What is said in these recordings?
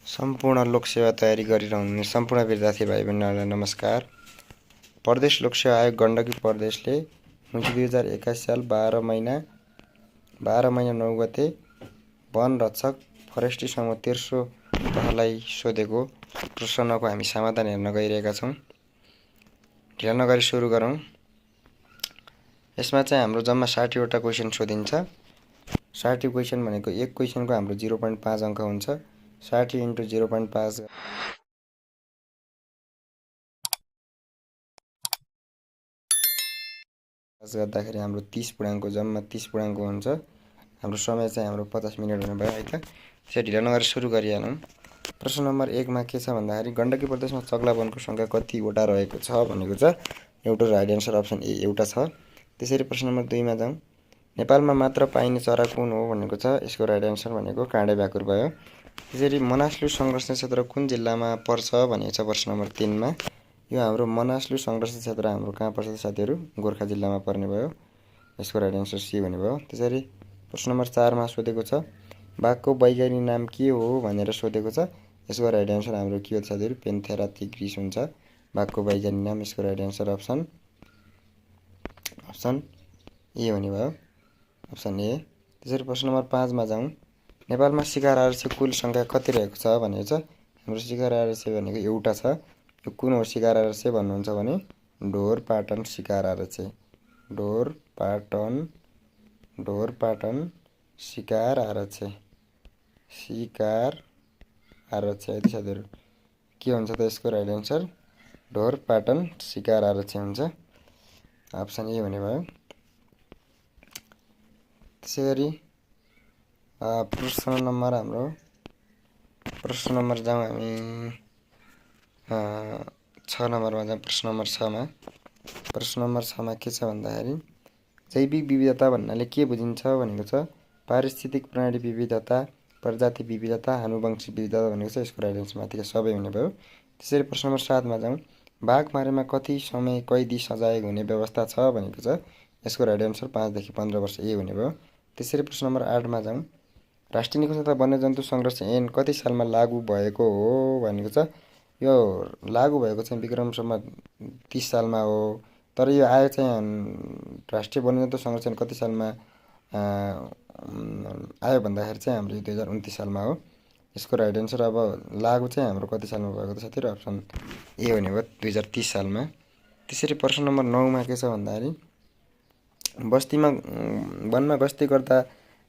सम्पूर्ण लोकसेवा तयारी गरिरहने सम्पूर्ण विद्यार्थी भाइ बहिनीहरूलाई नमस्कार। प्रदेश लोकसेवा आयोग गण्डकी प्रदेशले 2021 साल 12 महिना 9 गते वन रक्षक फरेस्ट्री समूह तेर्सो तहलाई सोधेको प्रश्नको हामी समाधान हेर्न गइरहेका छौँ। ढिला नगरी सुरु गरौँ। यसमा चाहिँ हाम्रो जम्मा 60 वटा क्वेशन सोधिन्छ। 60 क्वेशन भनेको एक क्वेशनको हाम्रो 0.5 अङ्क हुन्छ। 60 × 0.5 गर्दाखेरि हाम्रो 30 पूर्णाङ्क जम्मा 30 पूर्णाङ्क हुन्छ। हाम्रो समय चाहिँ हाम्रो 50 मिनेट हुने भयो है त। त्यसै ढिला नगरी सुरु गरिहालौँ। प्रश्न नम्बर 1 मा के छ भन्दाखेरि गण्डकी प्रदेशमा चग्ला वनको संख्या कतिवटा रहेको छ भनेको छ। एउटा राइट एन्सर अप्सन ए एउटा छ। त्यसरी प्रश्न नम्बर 2 मा जाउँ। नेपालमा मात्र पाइने चरा कुन हो भनेको छ। यसको राइट एन्सर भनेको काँडे भ्याकुर भयो। त्यसरी मनासलु संरक्षण क्षेत्र कुन जिल्लामा पर्छ भनेको छ प्रश्न नम्बर 3 मा। यो हाम्रो मनासलु संरक्षण क्षेत्र हाम्रो कहाँ पर्छ साथीहरू? गोर्खा जिल्लामा पर्ने भयो। यसको राइट एन्सर सी हुने भयो। त्यसरी प्रश्न नम्बर 4 मा सोधेको छ बाघको वैज्ञानिक नाम के हो भनेर सोधेको छ। यसको राइट एन्सर हाम्रो के हो साथीहरू? पेन्थेरा टिग्रिस हुन्छ बाघको वैज्ञानिक नाम। यसको राइट एन्सर अप्सन ए हुने भयो। Option A. त्यसरी प्रश्न नम्बर 5 मा जाउँ। नेपालमा शिकार आरक्ष कुल संख्या कति रहेको छ भनेको छ। हाम्रो शिकार आरक्ष भनेको एउटा छ। यो कुन हो शिकार आरक्ष भन्नुहुन्छ भने ढोरपाटन शिकार आरक्ष। ढोरपाटन शिकार आरक्ष। है त साथीहरू। के हुन्छ त यसको राइट एन्सर? ढोरपाटन शिकार आरक्ष हुन्छ। अप्सन ए हुने भयो। त्यसैगरी प्रश्न नम्बर जाउँ हामी 6 नम्बरमा जाउँ। प्रश्न नम्बर 6 मा के छ भन्दाखेरि जैविक विविधता भन्नाले के बुझिन्छ भनेको छ। पारिस्थितिक प्रणाली विविधता, प्रजाति विविधता, आनुवंशिक विविधता भनेको छ। यसको राइट एन्सर माथिका सबै हुने भयो। त्यसरी प्रश्न नम्बर 7 मा जाउँ। बाघ मारेमा कति समय कैदी सजाय हुने व्यवस्था छ भनेको छ। यसको राइट एन्सर 5 देखि 15 वर्ष ए हुने भयो। त्यसरी प्रश्न नम्बर 8 मा जाउँ। राष्ट्रिय निकुञ्ज तथा वन्यजन्तु संरक्षण ऐन कति सालमा लागू भएको हो भनेको छ। यो लागू भएको चाहिँ विक्रम सम्वत 30 सालमा हो। तर यो आयो चाहिँ राष्ट्रिय वन्यजन्तु संरक्षण कति सालमा आयो भन्दाखेरि चाहिँ हाम्रो 2029 सालमा हो। यसको राइट एन्सर अब लागू चाहिँ हाम्रो कति सालमा भएको त साथीहरू? अप्सन ए हुने भयो 2030 सालमा। त्यसरी प्रश्न नम्बर 9 मा के छ भन्दाखेरि वनमा गस्ती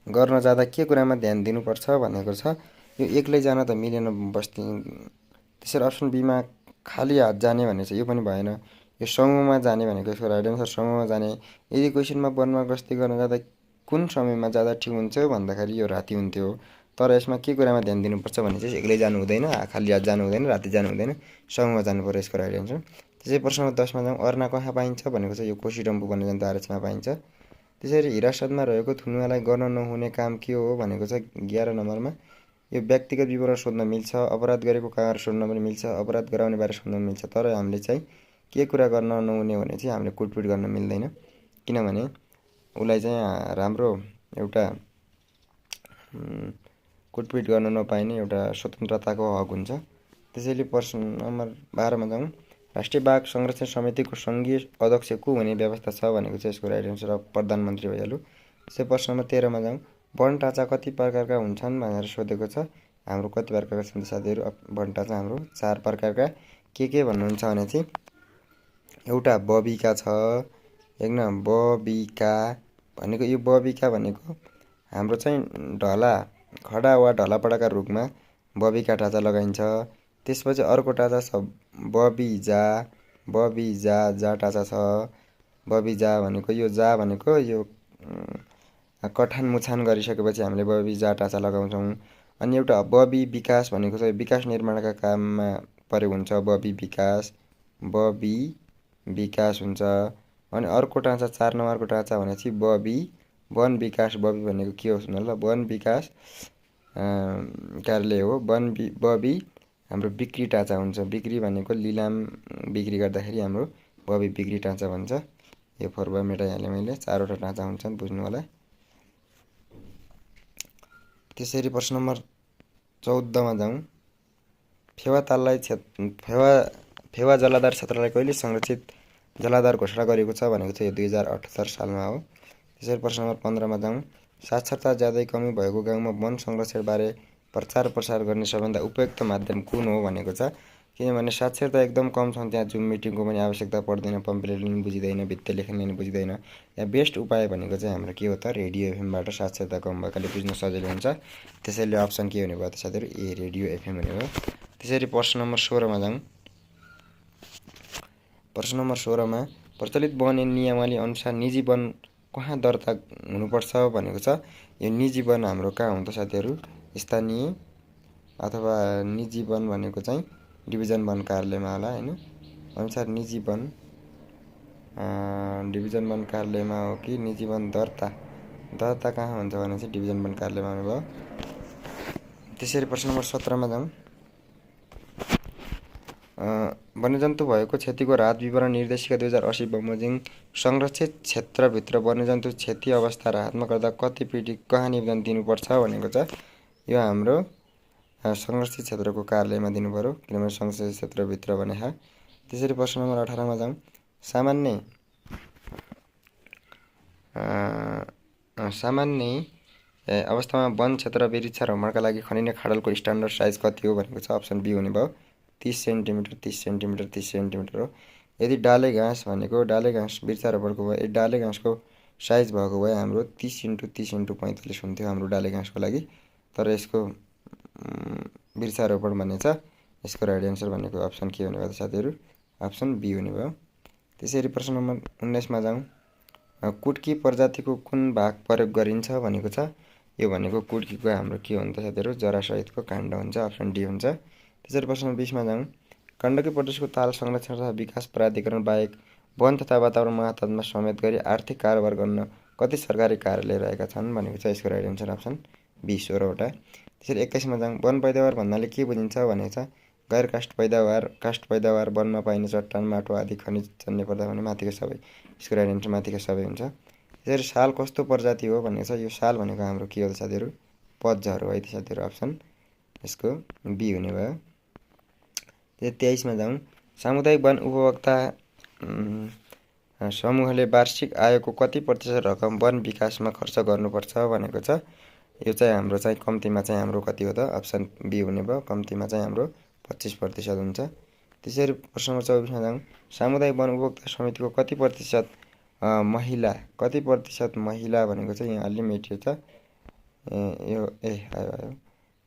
गर्न जाँदा के कुरामा ध्यान दिनुपर्छ भनेको छ। यो एक्लै जान त मिलेन बस्ती। त्यसरी अप्सन बी मा खाली हात जाने भनेको छ। यो पनि भएन। यो समूहमा जाने भनेको यसको राइट एन्सर समूहमा जाने। यदि क्वेसनमा वनमा गस्ती गर्न जाँदा कुन समयमा जाँदा ठिक हुन्छ भन्दाखेरि यो राति हुन्थ्यो। तर यसमा के कुरामा ध्यान दिनुपर्छ भने चाहिँ एक्लै जानु हुँदैन, खाली हात जानु हुँदैन, राति जानु हुँदैन, समूहमा जानु पर्यो। यसको राइट एन्सर। त्यसै प्रश्न नम्बर 10 मा जाउँ। अर्ना कहाँ पाइन्छ भनेको छ। यो कोसीडम्फू वन्यजन्तु आरक्षमा पाइन्छ। त्यसरी हिरासतमा रहेको थुनुवालाई गर्न नहुने काम के हो भनेको छ 11 नम्बरमा। यो व्यक्तिगत विवरण सोध्न मिल्छ, अपराध गरेको कारण सोध्न पनि मिल्छ, अपराध गराउने बारे सोध्न मिल्छ। तर हामीले चाहिँ के कुरा गर्न नहुने भने चाहिँ हामीले कुटपिट गर्न मिल्दैन। किनभने उसलाई चाहिँ राम्रो एउटा कुटपिट गर्न नपाइने एउटा स्वतन्त्रताको हक हुन्छ। त्यसैले प्रश्न नम्बर 12 मा जाउँ। राष्ट्रिय बाघ संरक्षण समितिको सङ्घीय अध्यक्ष को हुने व्यवस्था छ भनेको चाहिँ यसको राइट एन्सर प्रधानमन्त्री भइहाल्यो। त्यसै प्रश्न नम्बर 13 मा जाउँ। वन टाँचा कति प्रकारका हुन्छन् भनेर सोधेको छ। हाम्रो कति प्रकारका छन् साथीहरू? वन टाँचा हाम्रो 4 प्रकारका के भन्नुहुन्छ भने चाहिँ एउटा बबिका छ। हेर्न बबिका भनेको यो बबिका भनेको हाम्रो चाहिँ खडा वा ढलापडाका रुखमा बबिका टाँचा लगाइन्छ। त्यसपछि अर्को टाँचा छ बबिजा टाँचा छ। बबिजा भनेको यो यो कठान मुछान गरिसकेपछि हामीले बबिजा टाँचा लगाउँछौँ। अनि एउटा बबी विकास भनेको चाहिँ विकास निर्माणका काममा प्रयोग हुन्छ। बबी विकास हुन्छ। अनि अर्को टाँचा 4 नम्बरको टाँचा भनेपछि बबी वन विकास। बबी भनेको के हो सुन्नु ल? वन विकास कार्यालय हो। बबी हाम्रो बिक्री टाँचा हुन्छ। बिक्री भनेको लिलाम बिक्री गर्दाखेरि हाम्रो बबी बिक्री टाँचा भन्छ। यो फर्मुला मेटाइहालेँ मैले। 4 वटा टाँचा हुन्छन् बुझ्नु होला। त्यसरी प्रश्न नम्बर 14 मा जाउँ। फेवा ताललाई फेवा जलाधार क्षेत्रलाई कहिले संरक्षित जलाधार घोषणा गरेको छ भनेको छ यो 2078 सालमा हो। त्यसरी प्रश्न नम्बर 15मा जाउँ। साक्षरता ज्यादै कमी भएको गाउँमा वन संरक्षणबारे प्रचार प्रसार गर्ने सबभन्दा उपयुक्त माध्यम कुन हो भनेको छ। किनभने साक्षरता एकदम कम छ, त्यहाँ जुम मिटिङको पनि आवश्यकता पर्दैन, पम्पलेट पनि बुझिँदैन, भित्ते लेख्ने पनि बुझिँदैन। यहाँ बेस्ट उपाय भनेको चाहिँ हाम्रो के हो त, रेडियो एफएमबाट साक्षरता कम भएकाले बुझ्न सजिलो हुन्छ। त्यसैले अप्सन के हुने भयो त साथीहरू, ए रेडियो एफएम हुने भयो। त्यसरी प्रश्न नम्बर 16मा जाउँ। प्रश्न नम्बर 16मा प्रचलित वन नियमावली अनुसार निजी वन कहाँ दर्ता हुनुपर्छ भनेको छ। यो निजी वन हाम्रो कहाँ हुन्छ साथीहरू, स्थानीय अथवा निजी वन भनेको चाहिँ डिभिजन वन कार्यालयमा होला हैन। अनुसार निजी वन डिभिजन वन कार्यालयमा हो कि निजी वन दर्ता कहाँ हुन्छ भने चाहिँ डिभिजन वन कार्यालयमा हुने भयो। त्यसरी प्रश्न नम्बर 17मा जाउँ। वन्यजन्तु भएको क्षतिको राहत विवरण निर्देशिका 2080 बमोजिम संरक्षित क्षेत्रभित्र वन्यजन्तु क्षति अवस्था राहतमा गर्दा कति पेटी कहाँ निवेदन दिनुपर्छ भनेको छ। यो हाम्रो संरक्षित क्षेत्रको कार्यालयमा दिनु पर्यो, किनभने संरक्षित क्षेत्रभित्र भने हा। त्यसरी प्रश्न नम्बर 18मा जाउँ। सामान्य अवस्थामा वन क्षेत्र वृक्षारोपणका लागि खनिने खाडलको स्ट्यान्डर्ड साइज कति हो भनेको छ। अप्सन बी हुने भयो, 30 सेन्टिमिटर 30 सेन्टिमिटर 30 सेन्टिमिटर हो। यदि डाले घाँस भनेको डाले घाँस वृक्षारोपणको भए डाले घाँसको साइज भएको भए हाम्रो 30 × 30 × 45 हुन्थ्यो हाम्रो डाले घाँसको लागि। तर यसको वृक्षारोपण भन्ने छ। यसको राइट एन्सर भनेको अप्सन के हुने भयो त साथीहरू, अप्सन बी हुने भयो। त्यसरी प्रश्न नम्बर 19मा जाउँ। कुट्की प्रजातिको कुन भाग प्रयोग गरिन्छ भनेको छ। यो भनेको कुट्कीको हाम्रो के हुन्छ साथीहरू, जरासहितको काण्ड हुन्छ, अप्सन डी हुन्छ। त्यसरी प्रश्न नम्बर 20मा जाउँ। गण्डकी प्रदेशको ताल संरक्षण तथा विकास प्राधिकरण बाहेक वन तथा वातावरण महातत्त्वमा समेत गरी आर्थिक कारोबार गर्न कति सरकारी कार्यालय रहेका छन् भनेको छ। यसको राइट एन्सर अप्सन बी 16वटा। त्यसरी 21मा जाउँ। वन पैदावार भन्नाले के बुझिन्छ भनेको छ। गैर काष्ठ पैदावार वनमा पाइने चट्टान, माटो आदि खनिज जन्य पदार्थ भने माथिको सबै। यसको राइट एन्सर माथिको सबै हुन्छ। त्यसरी साल कस्तो प्रजाति हो भनेको छ। यो साल भनेको हाम्रो के हो त साथीहरू, पतझर हो है त साथीहरू, अप्सन यसको बी हुने भयो। 23मा जाउँ। सामुदायिक वन उपभोक्ता समूहले वार्षिक आयको कति प्रतिशत रकम वन विकासमा खर्च गर्नुपर्छ भनेको छ। यो चाहिँ हाम्रो चाहिँ कम्तीमा चाहिँ हाम्रो कति हो त, अप्सन बी हुने भयो, कम्तीमा चाहिँ हाम्रो 25% हुन्छ। त्यसरी प्रश्न नम्बर 24मा जाउँ। सामुदायिक वन उपभोक्ता समितिको कति प्रतिशत महिला भनेको चाहिँ यहाँ अलि मेटियो छ। यो आयो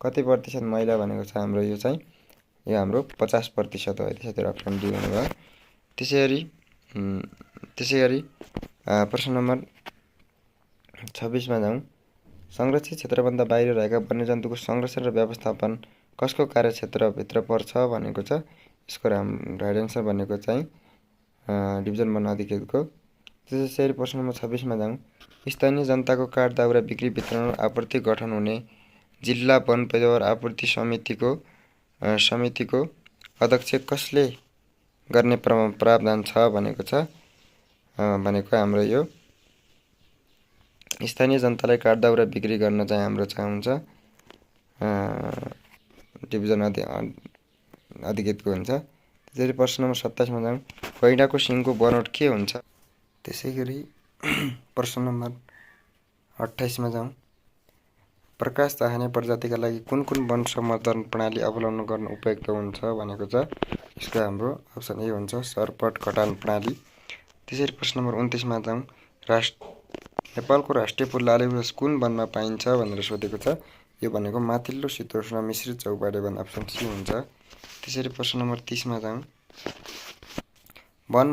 कति प्रतिशत महिला भनेको छ हाम्रो, यो चाहिँ यो हाम्रो 50% हो है साथीहरू, अप्सन डी हुने भयो। त्यसै गरी प्रश्न नम्बर 26मा जाउँ। संरक्षित क्षेत्रभन्दा बाहिर रहेका वन्यजन्तुको संरक्षण र व्यवस्थापन कसको कार्यक्षेत्रभित्र पर्छ भनेको छ। यसको राइट एन्सर भनेको चाहिँ डिभिजन वन अधिकृतको। त्यसरी प्रश्न नम्बर 26मा जाउँ। स्थानीय जनताको काठ दाउरा बिक्री वितरण र आपूर्ति गठन हुने जिल्ला वन पैदावार आपूर्ति समितिको अध्यक्ष कसले गर्ने प्रावधान छ भनेको छ। भनेको हाम्रो यो स्थानीय जनतालाई काठ दाउरा बिक्री गर्न चाहिँ हाम्रो हुन्छ डिभिजन अधिकृतको हुन्छ। त्यसरी प्रश्न नम्बर 27मा जाउँ। गैंडाको सिङको बनोट के हुन्छ। त्यसै गरी प्रश्न नम्बर 28मा जाउँ। प्रकाश चाहने प्रजातिका लागि कुन कुन वन संवर्धन प्रणाली अवलम्बन गर्न उपयुक्त हुन्छ भनेको छ। यसको हाम्रो अप्सन ए हुन्छ, सरपट कटान प्रणाली। त्यसरी प्रश्न नम्बर 29मा जाउँ। नेपालको राष्ट्रिय फुल लालीगुराँस कुन वनमा पाइन्छ भनेर सोधेको छ। यो भनेको माथिल्लो शीतोष्ण मिश्रित चौपाटे वन, अप्सन सी हुन्छ। त्यसरी प्रश्न नम्बर 30मा जाउँ। वन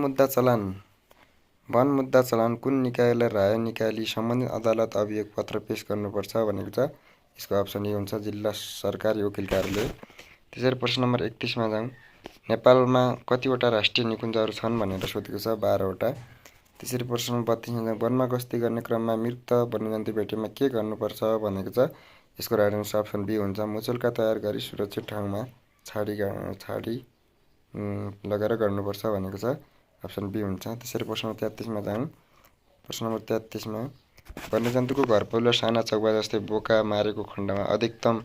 मुद्दा चलान कुन निकायलाई राय निकाली सम्बन्धित अदालत अभियोग पत्र पेश गर्नुपर्छ भनेको छ। यसको अप्सन ए हुन्छ, जिल्ला सरकारी वकिल कार्यालय। त्यसरी प्रश्न नम्बर 31मा जाउँ। नेपालमा कतिवटा राष्ट्रिय निकुञ्जहरू छन् भनेर सोधेको छ, 12वटा। त्यसरी प्रश्न नम्बर 32मा जाउँ। वनमा गस्ती गर्ने क्रममा मृत वन्यजन्तु भेटेमा के गर्नुपर्छ भनेको छ। यसको राइट एन्सर अप्सन बी हुन्छ, मुचुल्का तयार गरी सुरक्षित ठाउँमा छाडी लगाएर गर्नुपर्छ भनेको छ, अप्सन बी हुन्छ। त्यसरी प्रश्न नम्बर 33मा जाउँ। प्रश्न नम्बर 33मा वन्यजन्तुको घरपालुवा साना चौबा जस्तै बोका मारेको खण्डमा अधिकतम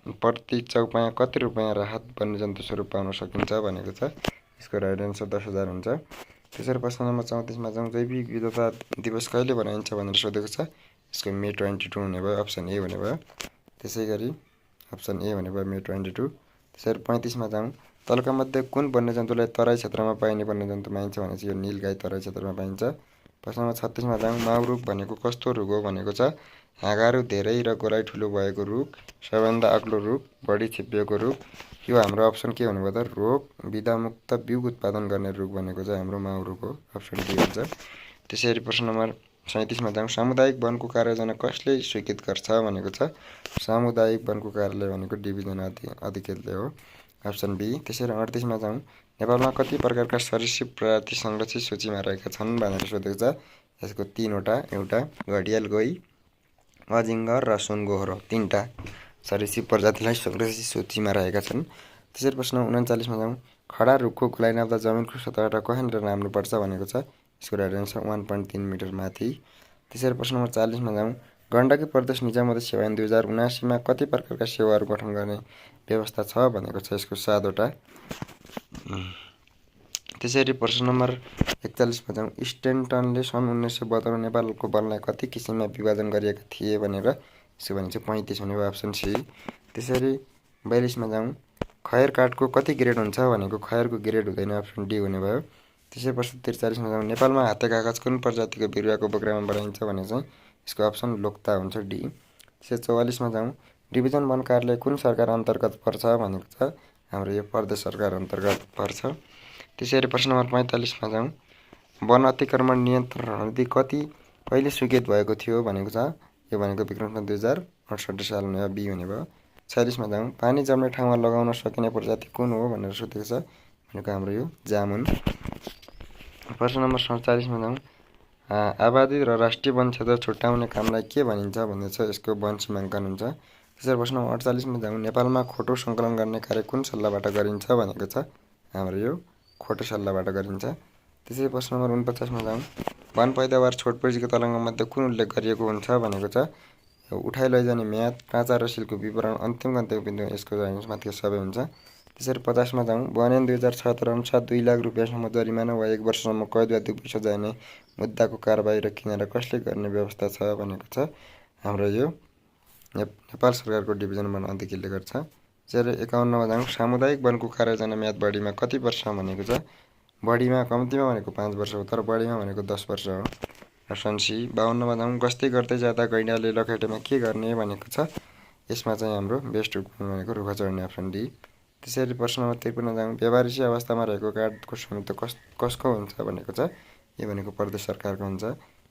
प्रति चौपाया कति रुपियाँ राहत वन्यजन्तु स्वरूप पाउन सकिन्छ भनेको छ। यसको राइट एन्सर 10,000 हुन्छ। त्यसरी प्रश्न नम्बर 34मा जाउँ। जैविक विविधता दिवस कहिले मनाइन्छ भनेर सोधेको छ। यसको मे 22 हुने भयो, अप्सन ए हुने भयो। त्यसै गरी अप्सन ए हुने भयो मे 22। त्यसरी 35मा जाउँ। तलका मध्ये कुन वन्यजन्तुलाई तराई क्षेत्रमा पाइने वन्यजन्तु मानिन्छ भनेपछि यो नीलगाई तराई क्षेत्रमा पाइन्छ। प्रश्न नम्बर 36मा जाउँ। माउ रुख भनेको कस्तो रुख हो भनेको छ। हाँगाहरू धेरै र गोलाइ ठुलो भएको रुख, सबैभन्दा अग्लो रुख, बढी छिप्पिएको रुख। यो हाम्रो अप्सन के हुने भयो त रोग विधामुक्त बिउ उत्पादन गर्ने रुख भनेको चाहिँ हाम्रो माउ रुख हो, अप्सन डी हुन्छ। त्यसरी प्रश्न नम्बर 37मा जाउँ। सामुदायिक वनको कार्ययोजना कसले स्वीकृत गर्छ भनेको छ। सामुदायिक वनको कार्यालय भनेको डिभिजन अधिकृतले हो, अप्सन बी। त्यसरी 38मा जाउँ। नेपालमा कति प्रकारका सरीसृप प्रजाति संरक्षित सूचीमा रहेका छन् भनेर सोधेको छ। यसको 3वटा, एउटा घडियाल गोही, अजिङ्गर र सुनगोहो, 3टा सरीसृप प्रजातिलाई संरक्षित सूचीमा रहेका छन्। त्यसरी प्रश्न 39मा जाउँ। खडा रुखको गोलाइ नाप्दा जमिनको सतहबाट कहाँनिर नाप्नुपर्छ भनेको छ। यसको राइट एन्सर 1.3 मिटर माथि। त्यसरी प्रश्न नम्बर 40मा जाउँ। गण्डकी प्रदेश निजामती सेवा ऐन 2079मा कति प्रकारका सेवाहरू गठन गर्ने व्यवस्था छ भनेको छ। यसको 7वटा। त्यसरी प्रश्न नम्बर 41मा जाउँ। स्टेन्टनले सन् 1972 नेपालको वनलाई कति किसिममा विभाजन गरिएका थिए भनेर यसो भने चाहिँ 35 हुने भयो, अप्सन सी। त्यसरी 42मा जाउँ। खैर काठको कति ग्रेड हुन्छ भनेको खैरको ग्रेड हुँदैन, अप्सन डी हुने भयो। त्यसरी प्रश्न 43मा जाउँ। नेपालमा हाते कागज कुन प्रजातिको बिरुवाको बोक्रामा बनाइन्छ भने चाहिँ यसको अप्सन लोक्ता हुन्छ, डी। त्यसरी 44मा जाउँ। डिभिजन वन कार्यालय कुन सरकार अन्तर्गत पर्छ भनेको छ। हाम्रो यो प्रदेश सरकार अन्तर्गत पर्छ। त्यसरी प्रश्न नम्बर 45मा जाउँ। वन अतिक्रमण नियन्त्रण नीति कहिले स्वीकृत भएको थियो भनेको छ। यो भनेको विक्रम 2068 साल हुने, बी हुने भयो। 46मा जाउँ। पानी जम्ने ठाउँमा लगाउन सकिने प्रजाति कुन हो भनेर सोधेको छ। भनेको हाम्रो यो जामुन। प्रश्न नम्बर 47मा जाउँ। आबादी र राष्ट्रिय वन क्षेत्र छुट्याउने कामलाई के भनिन्छ भन्ने छ। यसको वन सीमाङ्कन हुन्छ। त्यसरी प्रश्न नम्बर 48मा जाउँ। नेपालमा खोटो सङ्कलन गर्ने कार्य कुन सल्लाहबाट गरिन्छ भनेको छ। हाम्रो यो खोटो सल्लाहबाट गरिन्छ। त्यसरी प्रश्न नम्बर 49मा जाउँ। वन पैदावार छोटपुँजीको तलङ्गमध्ये कुन उल्लेख गरिएको हुन्छ भनेको छ। उठाइ लैजाने म्याद, काँचा रसिलको विवरण, अन्तिम गन्तव्य बिन्दु, यसको माथिको सबै हुन्छ। त्यसरी 50मा जाउँ। वन ऐन 2076 अनुसार 2 लाख रुपियाँसम्म जरिमाना वा 1 वर्षसम्म कैद वा 2 पैसा जाने मुद्दाको कारबाही र किनारा कसले गर्ने व्यवस्था छ भनेको छ। हाम्रो यो नेपाल सरकारको डिभिजन वन अधिकृतले गर्छ। त्यसरी 51मा जाउँ। सामुदायिक वनको कार्ययोजना म्याद बढीमा कति वर्ष भनेको छ। बढीमा कम्तीमा भनेको 5 वर्ष हो, तर बढीमा भनेको 10 वर्ष हो, अप्सन सी। 52मा जाउँ। गस्ती गर्दै जाँदा गैंडाले लखेटेमा के गर्ने भनेको छ। यसमा चाहिँ हाम्रो बेस्ट भनेको रुख चढ्ने, अप्सन डी। त्यसरी प्रश्न नम्बर 53मा जाउँ। व्यापारिसी अवस्थामा रहेको काठको स्वामित्व कसको हुन्छ भनेको छ। यो भनेको प्रदेश सरकारको हुन्छ।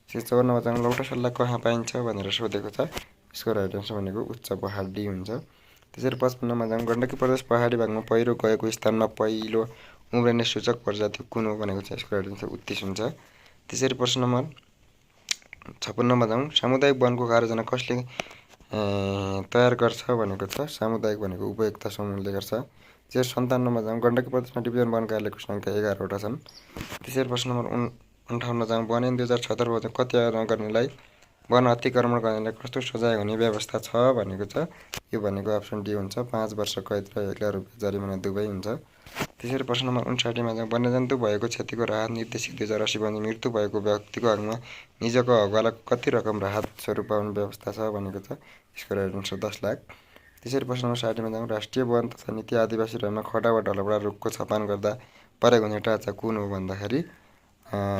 त्यसरी 54मा जाउँ। लौटा सल्ला कहाँ पाइन्छ भनेर सोधेको छ। यसको राइट एन्सर भनेको उच्च पहाड, डी हुन्छ। त्यसरी 55मा जाउँ। गण्डकी प्रदेश पहाडी भागमा पहिरो गएको स्थानमा पहिलो उम्रिने सूचक प्रजाति कुन हो भनेको छ। यसको राइट एन्सर उत्तिस हुन्छ। त्यसरी प्रश्न नम्बर 56मा जाउँ। सामुदायिक वनको कार्ययोजना कसले तयार गर्छ भनेको छ। सामुदायिक भनेको उपयोक्ता समूहले गर्छ। त्यसरी 57मा जाउँ। गण्डकी प्रदेशमा डिभिजन वन कार्यालयको सङ्ख्या 11वटा छन्। त्यसरी प्रश्न नम्बर 58मा जाउँ। वन ऐन 2076 कति नगर्नेलाई वन अतिक्रमण गर्नेलाई कस्तो सजाय हुने व्यवस्था छ भनेको छ। यो भनेको अप्सन डी हुन्छ। 5 वर्ष कैद र 1 लाख रुपियाँ जरिमाना दुवै हुन्छ। त्यसरी प्रश्न नम्बर 59मा जाउँ। वन्यजन्तु भएको क्षतिको राहत निर्देशित 2080 मा मृत्यु भएको व्यक्तिको हकमा निजको हकवालाको कति रकम राहत स्वरूप पाउने व्यवस्था छ भनेको छ। यसको राइट एन्सर 10 लाख। त्यसरी प्रश्न नम्बर 60मा जाउँ। राष्ट्रिय वन तथा नीति आदिवासी रहेमा खडा वा ढलबडा रुखको छपान गर्दा प्रयोग हुने टाँचा कुन हो भन्दाखेरि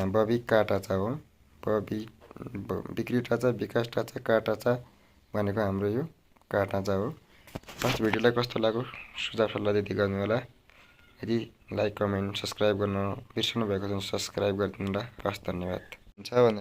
बबी काटाचा हो। बिक्री टाँचा, विकास टाँचा, काटाचा भनेको हाम्रो यो काटाचा हो। फर्स्ट भिडियोलाई कस्तो लाग्यो सुझाव सल्लाह दिँदै गर्नु होला। यदि लाइक, कमेन्ट, सब्सक्राइब गर्न बिर्सनु भएको छ भने सब्सक्राइब गरिदिनु होला। हस्, धन्यवाद। हुन्छ भने